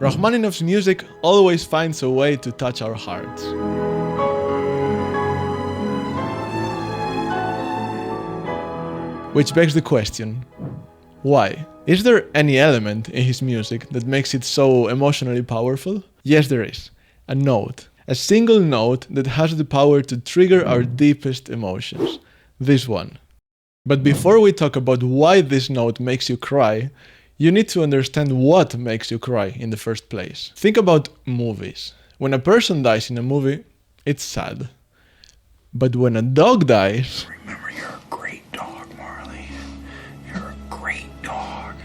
Rachmaninov's music always finds a way to touch our hearts. Which begs the question, why? Is there any element in his music that makes it so emotionally powerful? Yes, there is. A note. A single note that has the power to trigger our deepest emotions. This one. But before we talk about why this note makes you cry, you need to understand what makes you cry in the first place. Think about movies. When a person dies in a movie, it's sad. But when a dog dies... Remember, you're a great dog, Marley. You're a great dog.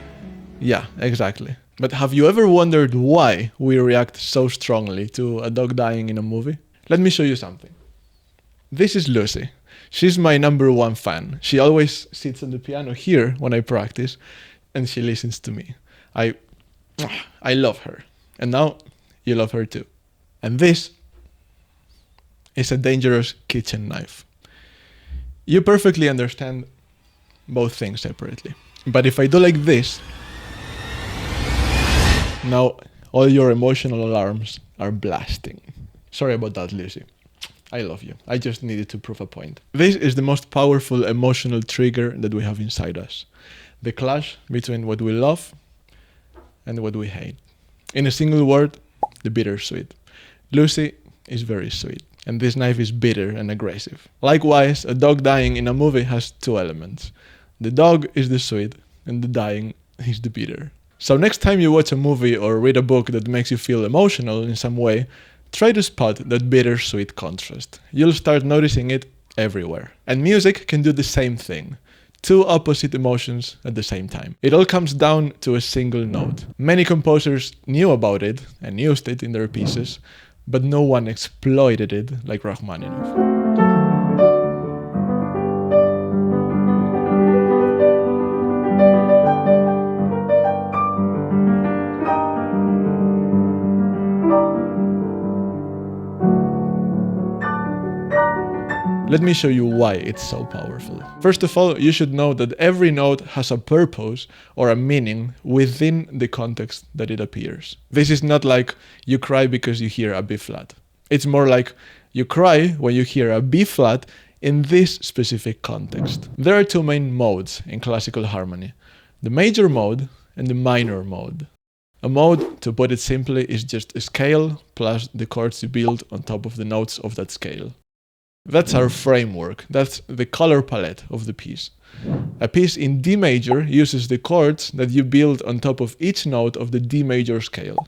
Yeah, exactly. But have you ever wondered why we react so strongly to a dog dying in a movie? Let me show you something. This is Lucy. She's my #1 fan. She always sits on the piano here when I practice, and she listens to me. I love her. And now you love her too. And this is a dangerous kitchen knife. You perfectly understand both things separately. But if I do like this, now all your emotional alarms are blasting. Sorry about that, Lucy. I love you. I just needed to prove a point. This is the most powerful emotional trigger that we have inside us. The clash between what we love and what we hate. In a single word, the bittersweet. Lucy is very sweet, and this knife is bitter and aggressive. Likewise, a dog dying in a movie has two elements. The dog is the sweet, and the dying is the bitter. So next time you watch a movie or read a book that makes you feel emotional in some way, try to spot that bittersweet contrast. You'll start noticing it everywhere. And music can do the same thing. Two opposite emotions at the same time. It all comes down to a single note. Many composers knew about it and used it in their pieces, but no one exploited it like Rachmaninov. Let me show you why it's so powerful. First of all, you should know that every note has a purpose or a meaning within the context that it appears. This is not like you cry because you hear a B flat. It's more like you cry when you hear a B flat in this specific context. There are two main modes in classical harmony: the major mode and the minor mode. A mode, to put it simply, is just a scale plus the chords you build on top of the notes of that scale. That's our framework, that's the color palette of the piece. A piece in D major uses the chords that you build on top of each note of the D major scale.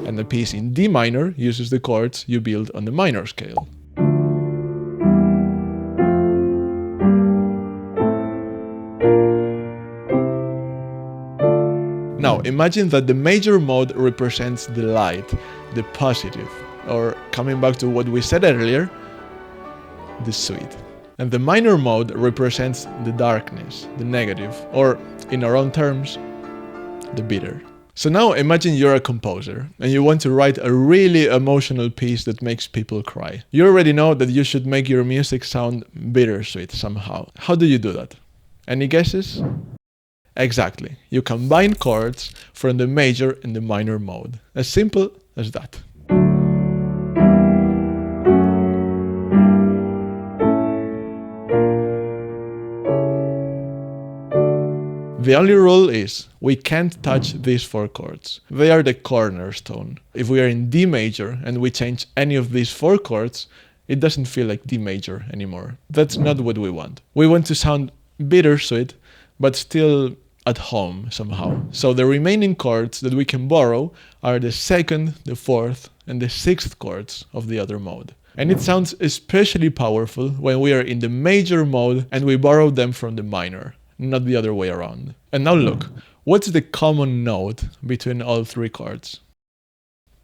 And a piece in D minor uses the chords you build on the minor scale. Now, imagine that the major mode represents the light, the positive, or coming back to what we said earlier, the sweet. And the minor mode represents the darkness, the negative, or in our own terms, the bitter. So now imagine you're a composer and you want to write a really emotional piece that makes people cry. You already know that you should make your music sound bittersweet somehow. How do you do that? Any guesses? Exactly. You combine chords from the major and the minor mode. As simple as that. The only rule is we can't touch these four chords. They are the cornerstone. If we are in D major and we change any of these four chords, it doesn't feel like D major anymore. That's not what we want. We want to sound bittersweet, but still at home somehow. So the remaining chords that we can borrow are the second, the fourth, and the sixth chords of the other mode. And it sounds especially powerful when we are in the major mode and we borrow them from the minor, not the other way around. And now look, what's the common note between all three chords?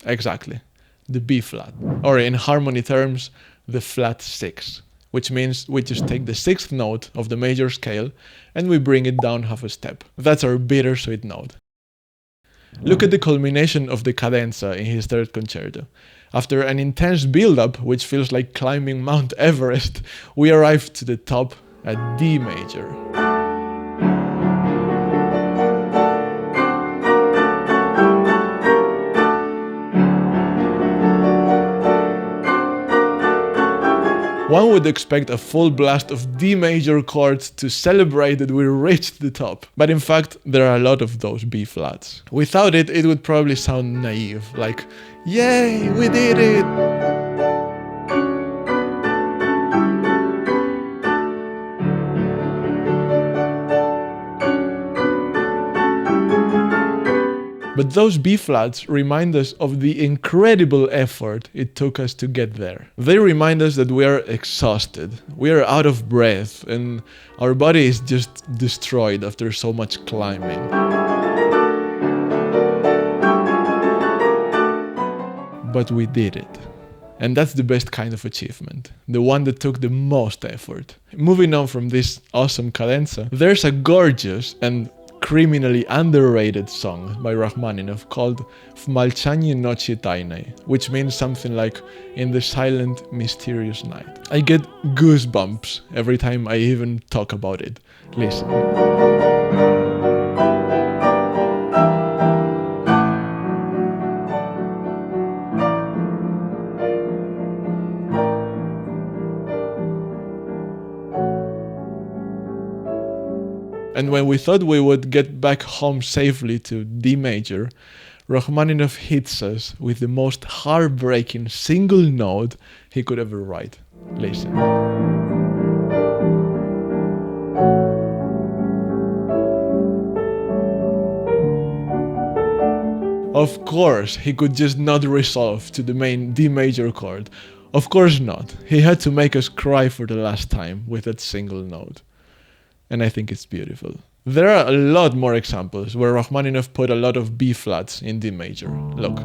Exactly, the B flat, or in harmony terms, the flat 6. Which means we just take the sixth note of the major scale and we bring it down half a step. That's our bittersweet note. Look at the culmination of the Cadenza in his third concerto. After an intense build-up, which feels like climbing Mount Everest, we arrive to the top at D major. One would expect a full blast of D major chords to celebrate that we reached the top. But in fact, there are a lot of those B flats. Without it, it would probably sound naive, like, yay, we did it! But those B flats remind us of the incredible effort it took us to get there. They remind us that we are exhausted, we are out of breath, and our body is just destroyed after so much climbing. But we did it. And that's the best kind of achievement, the one that took the most effort. Moving on from this awesome cadenza, there's a gorgeous and criminally underrated song by Rachmaninov called W malczanie nocy tajnej, which means something like in the silent, mysterious night. I get goosebumps every time I even talk about it. Listen. And when we thought we would get back home safely to D major, Rachmaninov hits us with the most heartbreaking single note he could ever write. Listen. Of course, he could just not resolve to the main D major chord. Of course not. He had to make us cry for the last time with that single note. And I think it's beautiful. There are a lot more examples where Rachmaninov put a lot of B flats in D major. Look.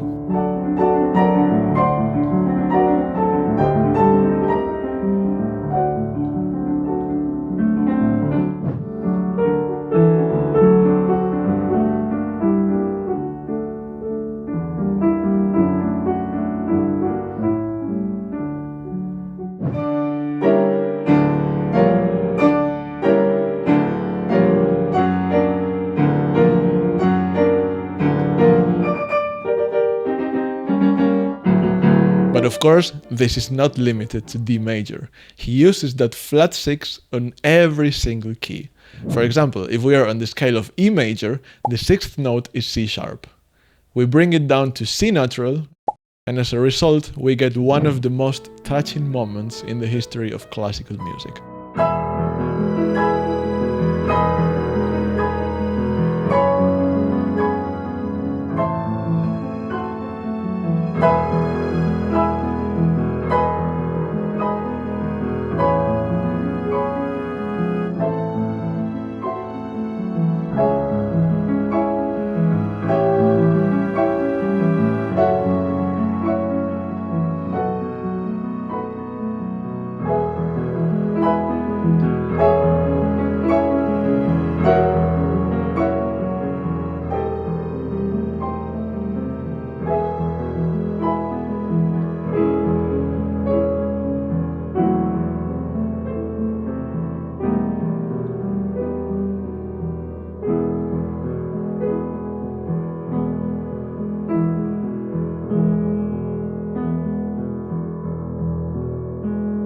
But of course, this is not limited to D major. He uses that flat 6 on every single key. For example, if we are on the scale of E major, the 6th note is C sharp. We bring it down to C natural, and as a result, we get one of the most touching moments in the history of classical music.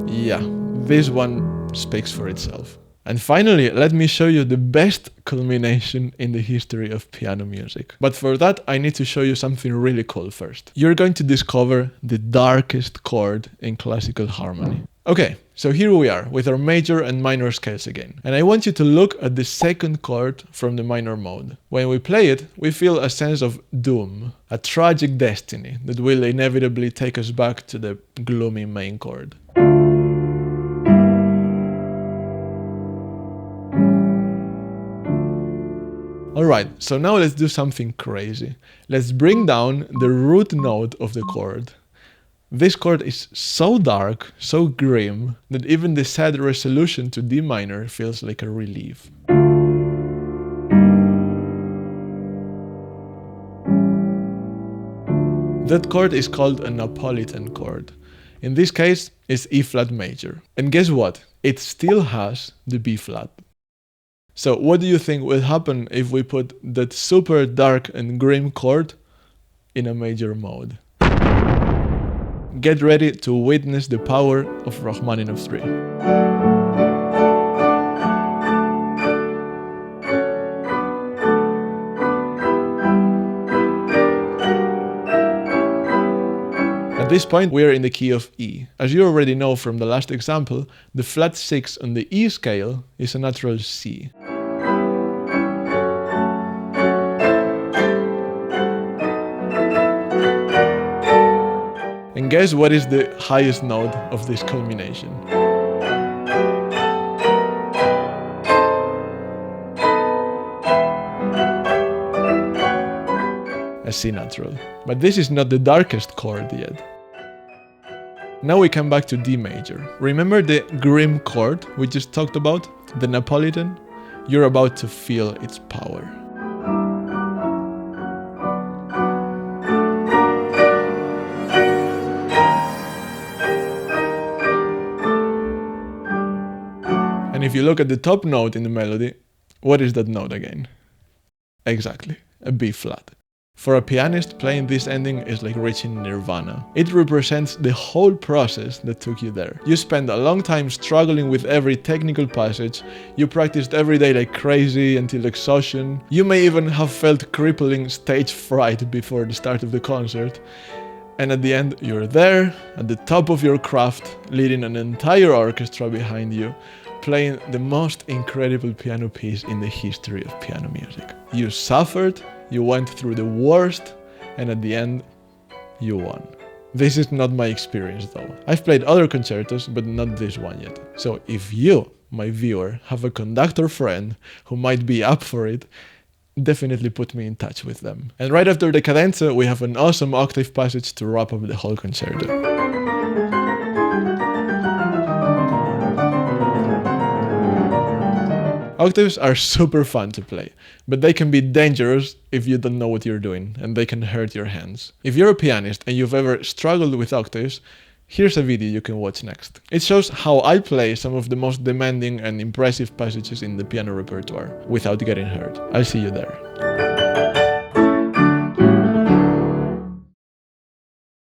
Yeah, this one speaks for itself. And finally, let me show you the best culmination in the history of piano music. But for that, I need to show you something really cool first. You're going to discover the darkest chord in classical harmony. Okay, so here we are with our major and minor scales again. And I want you to look at the second chord from the minor mode. When we play it, we feel a sense of doom, a tragic destiny that will inevitably take us back to the gloomy main chord. Alright, so now let's do something crazy. Let's bring down the root note of the chord. This chord is so dark, so grim, that even the sad resolution to D minor feels like a relief. That chord is called a Napolitan chord. In this case, it's E flat major. And guess what? It still has the B flat. So what do you think will happen if we put that super dark and grim chord in a major mode? Get ready to witness the power of Rachmaninov 3. At this point, we are in the key of E. As you already know from the last example, the flat 6 on the E scale is a natural C. And guess what is the highest note of this culmination? A C natural. But this is not the darkest chord yet. Now we come back to D major. Remember the grim chord we just talked about? The Napolitan? You're about to feel its power. And if you look at the top note in the melody, what is that note again? Exactly, a B flat. For a pianist, playing this ending is like reaching nirvana. It represents the whole process that took you there. You spent a long time struggling with every technical passage, you practiced every day like crazy until exhaustion. You may even have felt crippling stage fright before the start of the concert. And at the end, you're there, at the top of your craft, leading an entire orchestra behind you, playing the most incredible piano piece in the history of piano music. You suffered, you went through the worst, and at the end, you won. This is not my experience though. I've played other concertos, but not this one yet. So if you, my viewer, have a conductor friend who might be up for it, definitely put me in touch with them. And right after the Cadenza, we have an awesome octave passage to wrap up the whole concerto. Octaves are super fun to play, but they can be dangerous if you don't know what you're doing, and they can hurt your hands. If you're a pianist and you've ever struggled with octaves, here's a video you can watch next. It shows how I play some of the most demanding and impressive passages in the piano repertoire without getting hurt. I'll see you there.